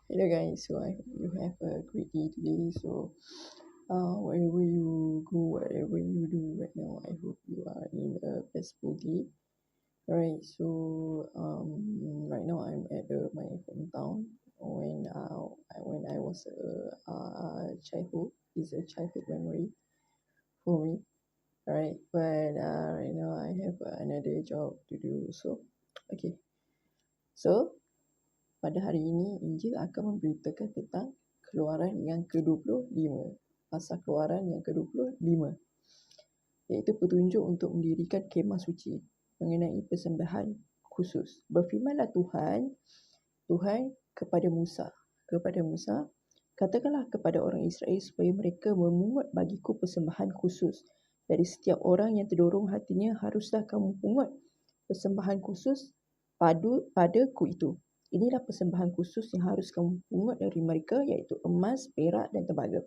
Hello guys, so I hope you have a great day today. So wherever you go, whatever you do right now, I hope you are in a peaceful day. Alright, so right now I'm at my hometown when I was a childhood. It's a childhood memory for me. Alright, but right now I have another job to do. So pada hari ini, Injil akan memberitakan tentang keluaran yang ke-25. Pasal keluaran yang ke-25. Iaitu petunjuk untuk mendirikan kemah suci mengenai persembahan khusus. Berfirmanlah Tuhan kepada Musa. Katakanlah kepada orang Israel supaya mereka memungut bagiku persembahan khusus. Dari setiap orang yang terdorong hatinya, haruslah kamu pungut persembahan khusus padaku itu. Inilah persembahan khusus yang harus kamu pungut dari mereka, iaitu emas, perak dan tembaga.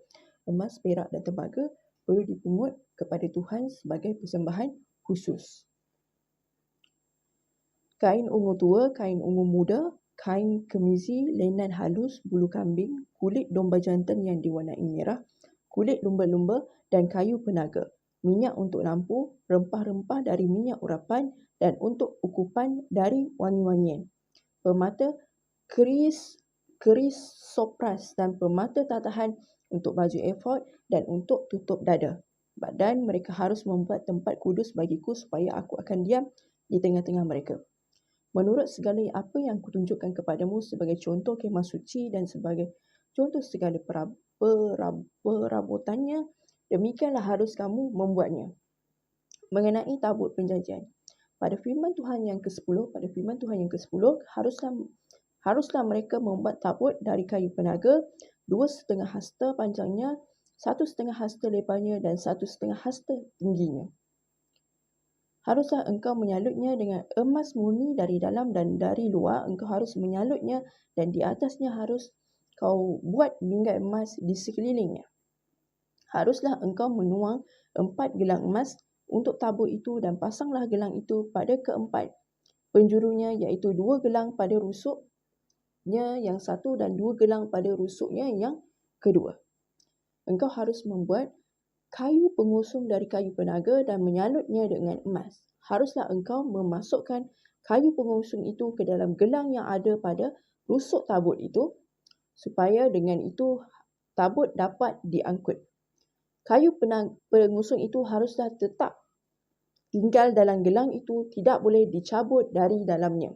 Emas, perak dan tembaga perlu dipungut kepada Tuhan sebagai persembahan khusus. Kain ungu tua, kain ungu muda, kain kemizi, lenan halus, bulu kambing, kulit domba jantan yang diwarnai merah, kulit lumba-lumba dan kayu penaga, minyak untuk lampu, rempah-rempah dari minyak urapan dan untuk ukupan dari wangi-wangian, permata keris sopras dan permata tatahan untuk baju efod dan untuk tutup dada. Dan mereka harus membuat tempat kudus bagiku supaya aku akan diam di tengah-tengah mereka. Menurut segala apa yang kutunjukkan kepadamu sebagai contoh kemah suci dan sebagai contoh segala perabotannya, demikianlah harus kamu membuatnya. Mengenai tabut perjanjian, pada firman Tuhan yang ke-10, haruslah mereka membuat tabut dari kayu penaga, 2,5 hasta panjangnya, 1,5 hasta lebarnya dan 1,5 hasta tingginya. Haruslah engkau menyalutnya dengan emas murni dari dalam dan dari luar. Engkau harus menyalutnya dan di atasnya harus kau buat bingkai emas di sekelilingnya. Haruslah engkau menuang 4 gelang emas untuk tabut itu dan pasanglah gelang itu pada keempat penjurunya, iaitu 2 gelang pada rusuknya yang satu dan 2 gelang pada rusuknya yang kedua. Engkau harus membuat kayu pengusung dari kayu penaga dan menyalutnya dengan emas. Haruslah engkau memasukkan kayu pengusung itu ke dalam gelang yang ada pada rusuk tabut itu, supaya dengan itu tabut dapat diangkut. Kayu pengusung itu haruslah tetap tinggal dalam gelang itu, tidak boleh dicabut dari dalamnya.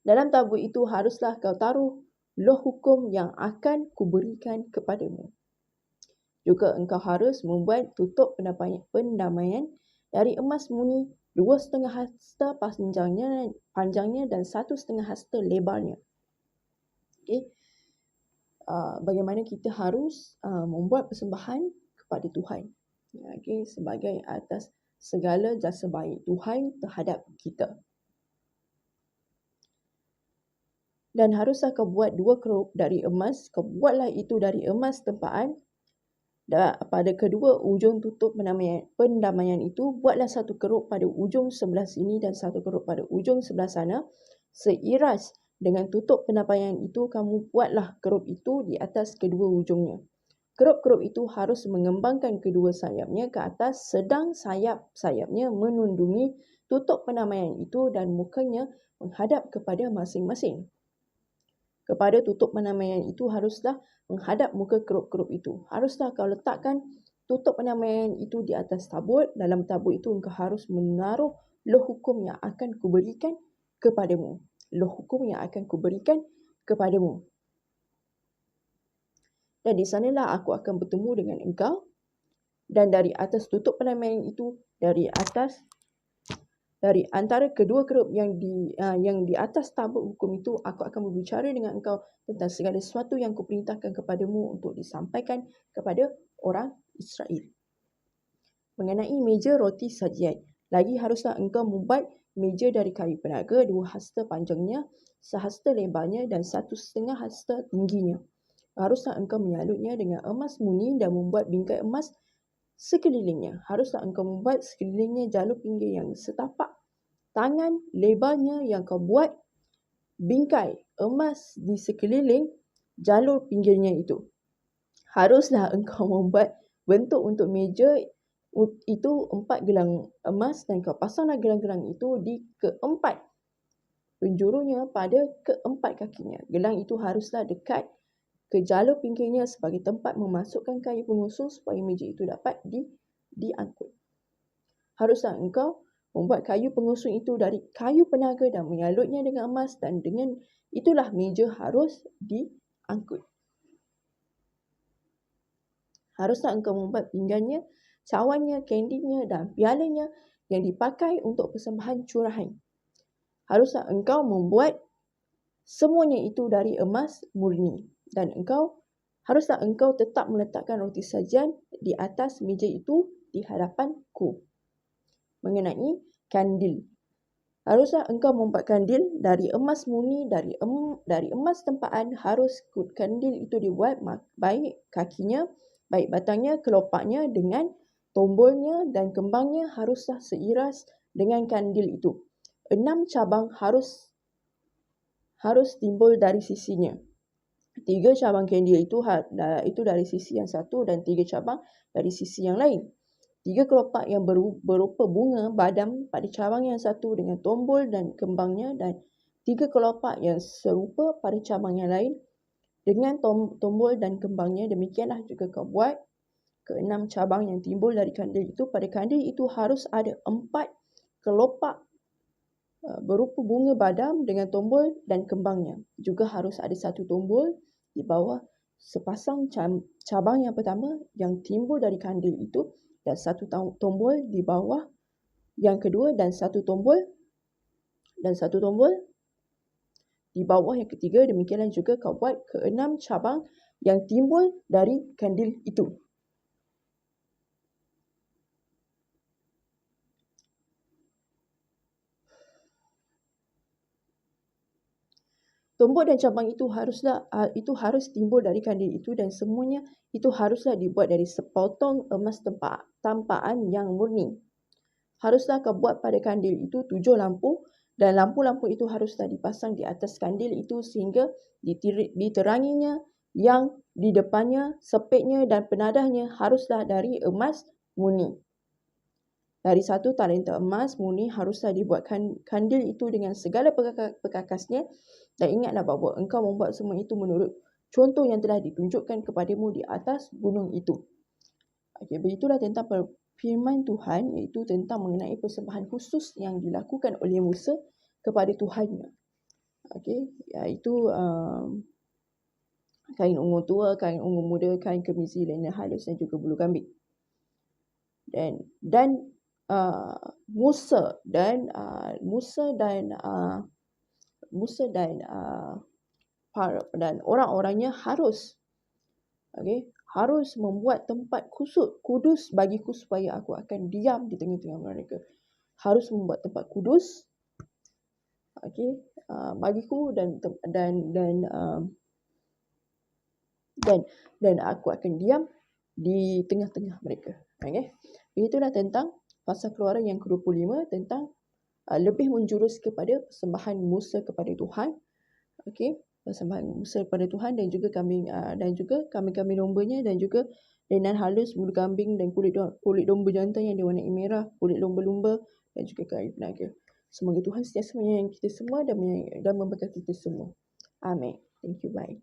Dalam tabut itu haruslah kau taruh loh hukum yang akan kuberikan kepadamu. Juga engkau harus membuat tutup pendamaian dari emas murni, 2,5 hasta panjangnya dan 1,5 hasta lebarnya. Bagaimana kita harus membuat persembahan kepada Tuhan. Sebagai atas segala jasa baik Tuhan terhadap kita. Dan haruslah kau buat 2 kerup dari emas. Kau buatlah itu dari emas tempaan. Pada kedua ujung tutup pendamaian itu, buatlah 1 kerup pada ujung sebelah sini dan 1 kerup pada ujung sebelah sana. Seiras dengan tutup pendamaian itu, kamu buatlah kerup itu di atas kedua ujungnya. Kerup-kerup itu harus mengembangkan kedua sayapnya ke atas, sedang sayap-sayapnya menundungi tutup pendamaian itu dan mukanya menghadap kepada masing-masing. Kepada tutup pendamaian itu haruslah menghadap muka kerup-kerup itu. Haruslah kau letakkan tutup pendamaian itu di atas tabut. Dalam tabut itu engkau harus menaruh loh hukum yang akan kuberikan kepadamu. Dan di sanalah aku akan bertemu dengan engkau. Dan dari atas tutup pendamaian itu, dari antara kedua kerup yang di atas tabut hukum itu, aku akan berbicara dengan engkau tentang segala sesuatu yang kuperintahkan kepadamu untuk disampaikan kepada orang Israel. Mengenai meja roti sajian, lagi haruslah engkau membuat meja dari kayu penaga, 2 hasta panjangnya, 1 hasta lebarnya dan 1,5 hasta tingginya. Haruslah engkau menyalutnya dengan emas murni dan membuat bingkai emas sekelilingnya. Haruslah engkau membuat sekelilingnya jalur pinggir yang setapak tangan lebarnya yang kau buat bingkai emas di sekeliling jalur pinggirnya itu. Haruslah engkau membuat bentuk untuk meja itu 4 gelang emas dan kau pasanglah gelang-gelang itu di keempat penjurunya pada keempat kakinya. Gelang itu haruslah dekat ke jalur pinggirnya sebagai tempat memasukkan kayu pengusung supaya meja itu dapat diangkut. Haruslah engkau membuat kayu pengusung itu dari kayu penaga dan menyalutnya dengan emas, dan dengan itulah meja harus diangkut. Haruslah engkau membuat pinggannya, cawannya, kandinya dan pialanya yang dipakai untuk persembahan curahan. Haruslah engkau membuat semuanya itu dari emas murni, dan haruslah engkau tetap meletakkan roti sajian di atas meja itu di hadapanku. Mengenai kandil, haruslah engkau membuat kandil dari emas murni, dari emas tempaan. Harus kandil itu dibuat baik kakinya, baik batangnya, kelopaknya dengan tombolnya dan kembangnya haruslah seiras dengan kandil itu. 6 cabang harus timbul dari sisinya. 3 cabang kandil itu dari sisi yang satu dan 3 cabang dari sisi yang lain. 3 kelopak yang berupa bunga badam pada cabang yang satu dengan tombol dan kembangnya, dan 3 kelopak yang serupa pada cabang yang lain dengan tombol dan kembangnya. Demikianlah juga kau buat ke-6 cabang yang timbul dari kandil itu. Pada kandil itu harus ada 4 kelopak berupa bunga badam dengan tombol dan kembangnya. Juga harus ada 1 tombol di bawah sepasang cabang yang pertama yang timbul dari kandil itu, dan 1 tombol di bawah yang kedua, dan 1 tombol di bawah yang ketiga. Demikianlah juga kau buat ke-6 cabang yang timbul dari kandil itu. Tombol dan cabang itu harus timbul dari kandil itu, dan semuanya itu haruslah dibuat dari sepotong emas tampaan yang murni. Haruslah kau buat pada kandil itu 7 lampu, dan lampu-lampu itu haruslah dipasang di atas kandil itu sehingga diteranginya. Yang di depannya, sepetnya dan penadahnya haruslah dari emas murni. Dari 1 talenta emas murni haruslah dibuatkan kandil itu dengan segala perkakasnya. Dan ingatlah bahawa engkau membuat semua itu menurut contoh yang telah ditunjukkan kepadamu di atas gunung itu. Okey, begitulah tentang firman Tuhan, iaitu tentang mengenai persembahan khusus yang dilakukan oleh Musa kepada Tuhannya. Okey, iaitu kain ungu tua, kain ungu muda, kain kemisi, linen halus dan juga bulu kambing. Dan Musa dan orang-orangnya harus membuat tempat kudus bagiku supaya aku akan diam di tengah-tengah mereka. Harus membuat tempat kudus bagiku dan aku akan diam di tengah-tengah mereka. Begitulah tentang pasal Keluaran yang ke-25 tentang lebih menjurus kepada persembahan Musa kepada Tuhan. Persembahan Musa kepada Tuhan, dan juga kambing dombanya, dan juga lainan halus, bulu kambing dan kulit domba jantan yang diwarnai merah, kulit lumba-lumba dan juga kayu penaga. Semoga Tuhan sentiasa menyayangi kita semua dan memberkati kita semua. Amin. Thank you. Bye.